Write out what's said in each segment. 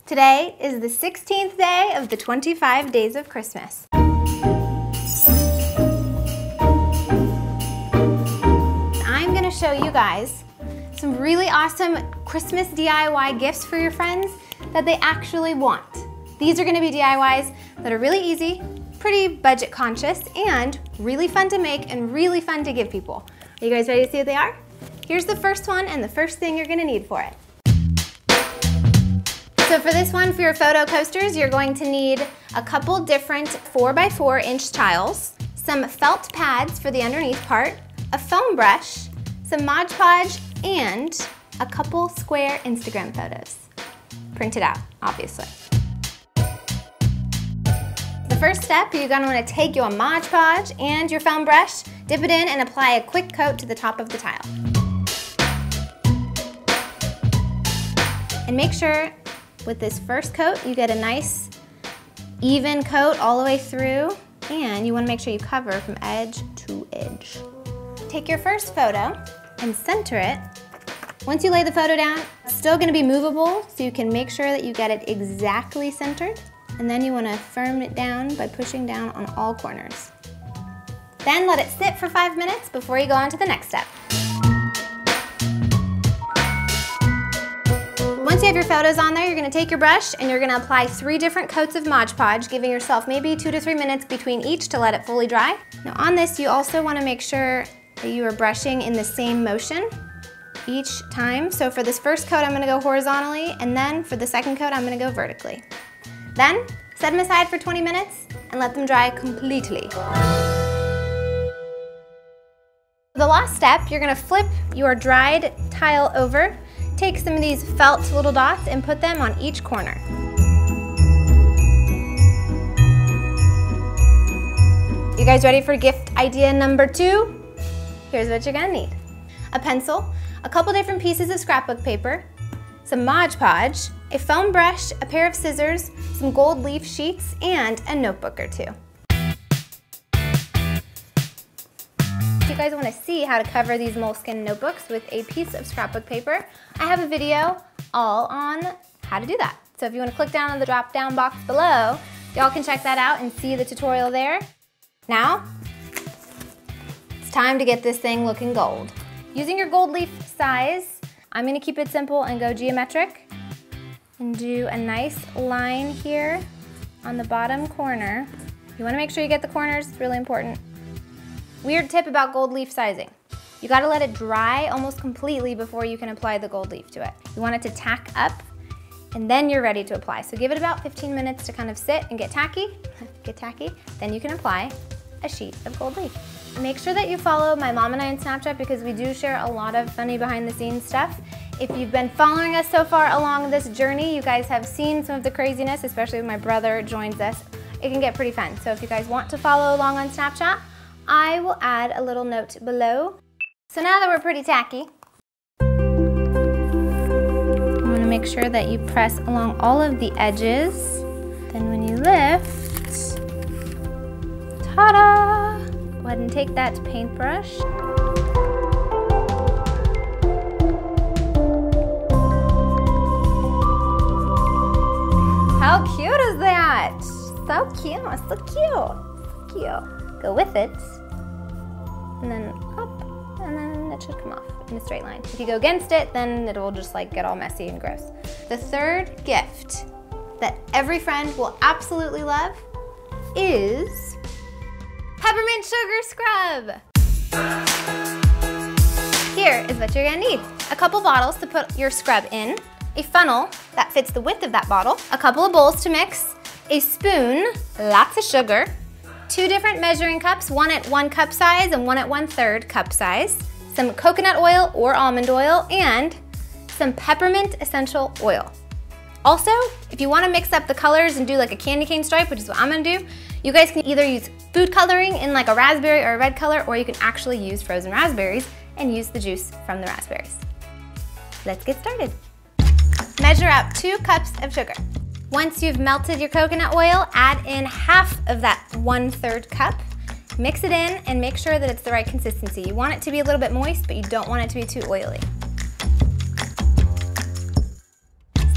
Today is the 16th day of the 25 days of Christmas. I'm gonna show you guys some really awesome Christmas DIY gifts for your friends that they actually want. These are gonna be DIYs that are really easy, pretty budget conscious, and really fun to make and really fun to give people. Are you guys ready to see what they are? Here's the first one and the first thing you're gonna need for it. So for this one, for your photo coasters, you're going to need a couple different 4x4 inch tiles, some felt pads for the underneath part, a foam brush, some Mod Podge, and a couple square Instagram photos. Printed out, obviously. The first step, you're gonna wanna take your Mod Podge and your foam brush, dip it in, and apply a quick coat to the top of the tile. And make sure with this first coat, you get a nice even coat all the way through, and you wanna make sure you cover from edge to edge. Take your first photo and center it. Once you lay the photo down, it's still gonna be movable, so you can make sure that you get it exactly centered, and then you wanna firm it down by pushing down on all corners. Then let it sit for 5 minutes before you go on to the next step. Once you have your photos on there, you're gonna take your brush and you're gonna apply 3 different coats of Mod Podge, giving yourself maybe 2 to 3 minutes between each to let it fully dry. Now on this, you also wanna make sure that you are brushing in the same motion each time. So for this first coat, I'm gonna go horizontally, and then for the second coat, I'm gonna go vertically. Then, set them aside for 20 minutes and let them dry completely. The last step, you're gonna flip your dried tile over. Take some of these felt little dots and put them on each corner. You guys ready for gift idea number 2? Here's what you're gonna need. A pencil, a couple different pieces of scrapbook paper, some Mod Podge, a foam brush, a pair of scissors, some gold leaf sheets, and a notebook or 2. If you guys want to see how to cover these moleskin notebooks with a piece of scrapbook paper, I have a video all on how to do that. So if you want to click down on the drop down box below, y'all can check that out and see the tutorial there. Now, it's time to get this thing looking gold. Using your gold leaf size, I'm going to keep it simple and go geometric and do a nice line here on the bottom corner. You want to make sure you get the corners, it's really important. Weird tip about gold leaf sizing. You gotta let it dry almost completely before you can apply the gold leaf to it. You want it to tack up, and then you're ready to apply. So give it about 15 minutes to kind of sit and get tacky, then you can apply a sheet of gold leaf. Make sure that you follow my mom and I on Snapchat because we do share a lot of funny behind the scenes stuff. If you've been following us so far along this journey, you guys have seen some of the craziness, especially when my brother joins us. It can get pretty fun. So if you guys want to follow along on Snapchat, I will add a little note below. So now that we're pretty tacky, you want to make sure that you press along all of the edges. Then when you lift, ta-da! Go ahead and take that paintbrush. How cute is that? So cute, so cute, so cute. Go with it, and then up, and then it should come off in a straight line. If you go against it, then it will just like get all messy and gross. The third gift that every friend will absolutely love is Peppermint Sugar Scrub. Here is what you're gonna need. A couple bottles to put your scrub in, a funnel that fits the width of that bottle, a couple of bowls to mix, a spoon, lots of sugar, 2 different measuring cups, one at 1 cup size and one at 1/3 cup size, some coconut oil or almond oil, and some peppermint essential oil. Also, if you want to mix up the colors and do like a candy cane stripe, which is what I'm gonna do, you guys can either use food coloring in like a raspberry or a red color, or you can actually use frozen raspberries and use the juice from the raspberries. Let's get started. Measure out 2 cups of sugar. Once you've melted your coconut oil, add in half of that 1/3 cup. Mix it in and make sure that it's the right consistency. You want it to be a little bit moist, but you don't want it to be too oily.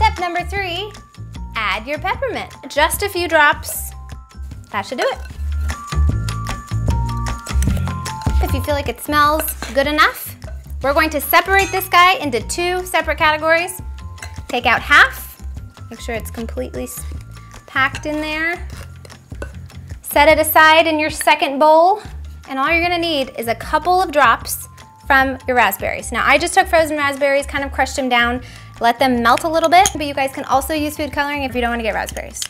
Step number 3, add your peppermint. Just a few drops, that should do it. If you feel like it smells good enough, we're going to separate this guy into 2 separate categories. Take out half, make sure it's completely packed in there. Set it aside in your second bowl, and all you're gonna need is a couple of drops from your raspberries. Now, I just took frozen raspberries, kind of crushed them down, let them melt a little bit, but you guys can also use food coloring if you don't wanna get raspberries.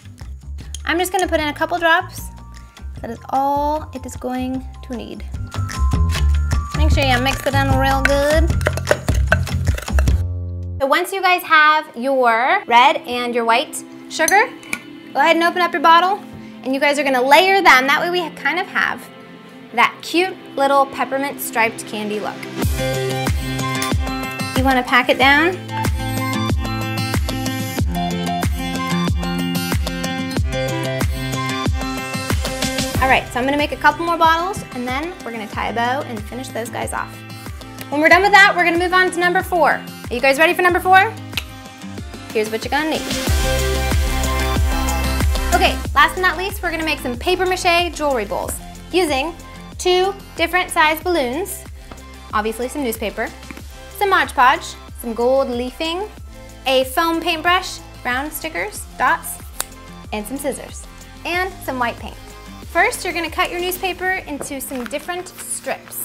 I'm just gonna put in a couple drops. That is all it is going to need. Make sure you mix it in real good. So once you guys have your red and your white sugar, go ahead and open up your bottle, and you guys are gonna layer them. That way we kind of have that cute little peppermint striped candy look. You wanna pack it down. All right, so I'm gonna make a couple more bottles, and then we're gonna tie a bow and finish those guys off. When we're done with that, we're gonna move on to number 4. Are you guys ready for number 4? Here's what you're gonna need. Okay, last but not least, we're gonna make some paper mache jewelry bowls using 2 different size balloons, obviously some newspaper, some Mod Podge, some gold leafing, a foam paintbrush, round stickers, dots, and some scissors, and some white paint. First, you're gonna cut your newspaper into some different strips.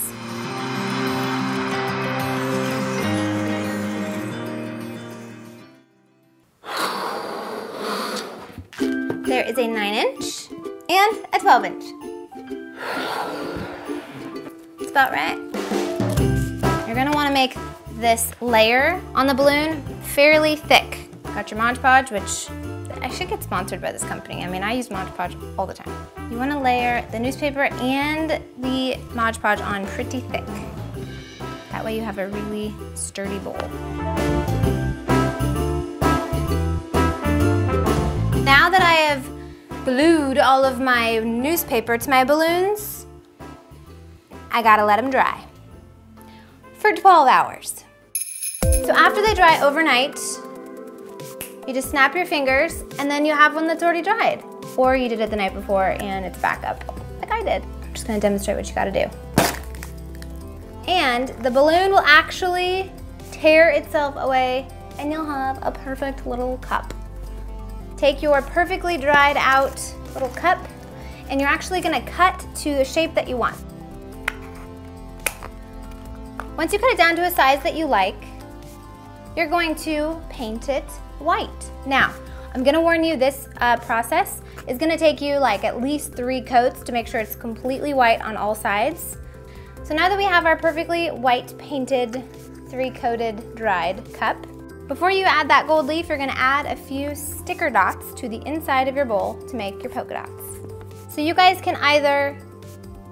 There is a 9-inch and a 12-inch. That's about right. You're gonna wanna make this layer on the balloon fairly thick. Got your Mod Podge, which I should get sponsored by this company. I mean, I use Mod Podge all the time. You wanna layer the newspaper and the Mod Podge on pretty thick. That way you have a really sturdy bowl. Now that I have glued all of my newspaper to my balloons, I gotta let them dry for 12 hours. So after they dry overnight, you just snap your fingers, and then you have one that's already dried. Or you did it the night before and it's back up, like I did. I'm just gonna demonstrate what you gotta do. And the balloon will actually tear itself away, and you'll have a perfect little cup. Take your perfectly dried out little cup, and you're actually gonna cut to the shape that you want. Once you cut it down to a size that you like, you're going to paint it white. Now, I'm gonna warn you, this process is gonna take you like at least 3 coats to make sure it's completely white on all sides. So now that we have our perfectly white painted, 3-coated dried cup, before you add that gold leaf, you're gonna add a few sticker dots to the inside of your bowl to make your polka dots. So you guys can either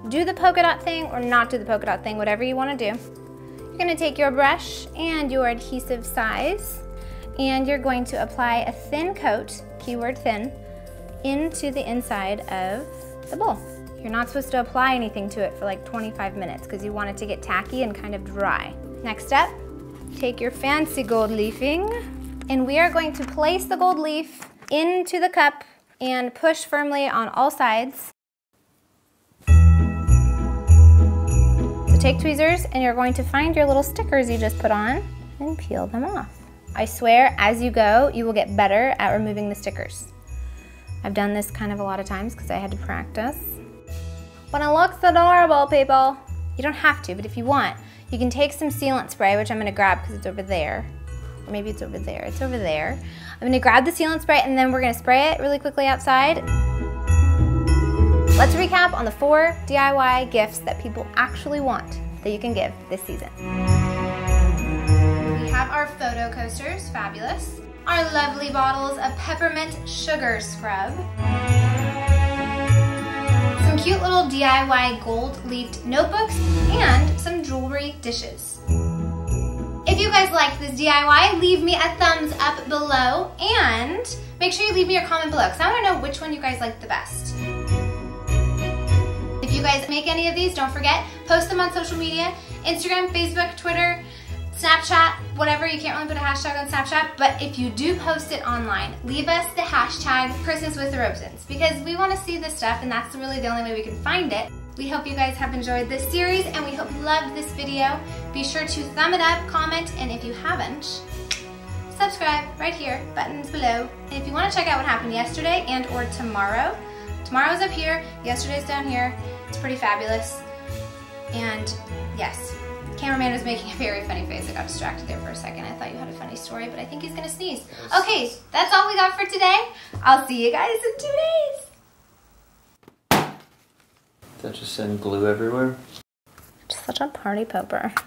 do the polka dot thing or not do the polka dot thing, whatever you wanna do. You're gonna take your brush and your adhesive size, and you're going to apply a thin coat, keyword thin, into the inside of the bowl. You're not supposed to apply anything to it for like 25 minutes because you want it to get tacky and kind of dry. Next up, take your fancy gold leafing, and we are going to place the gold leaf into the cup and push firmly on all sides. So take tweezers, and you're going to find your little stickers you just put on and peel them off. I swear, as you go, you will get better at removing the stickers. I've done this kind of a lot of times because I had to practice. But it looks adorable, people. You don't have to, but if you want, you can take some sealant spray, which I'm gonna grab because it's over there. Or maybe it's over there, it's over there. I'm gonna grab the sealant spray, and then we're gonna spray it really quickly outside. Let's recap on the 4 DIY gifts that people actually want that you can give this season. We have our photo coasters, fabulous. Our lovely bottles of peppermint sugar scrub. Some cute little DIY gold-leafed notebooks, and some jewelry dishes. If you guys liked this DIY, leave me a thumbs up below, and make sure you leave me your comment below because I want to know which one you guys liked the best. If you guys make any of these, don't forget, post them on social media, Instagram, Facebook, Twitter, Snapchat, whatever, you can't really put a hashtag on Snapchat, but if you do post it online, leave us the hashtag Christmas with the Robesons, because we want to see this stuff and that's really the only way we can find it. We hope you guys have enjoyed this series and we hope you loved this video. Be sure to thumb it up, comment, and if you haven't, subscribe right here, buttons below. And if you want to check out what happened yesterday and or tomorrow, tomorrow's up here, yesterday's down here. It's pretty fabulous. And yes, cameraman was making a very funny face. I got distracted there for a second. I thought you had a funny story, but I think he's gonna sneeze. Okay, that's all we got for today. I'll see you guys in 2 days. That just send glue everywhere? Just such a party pooper.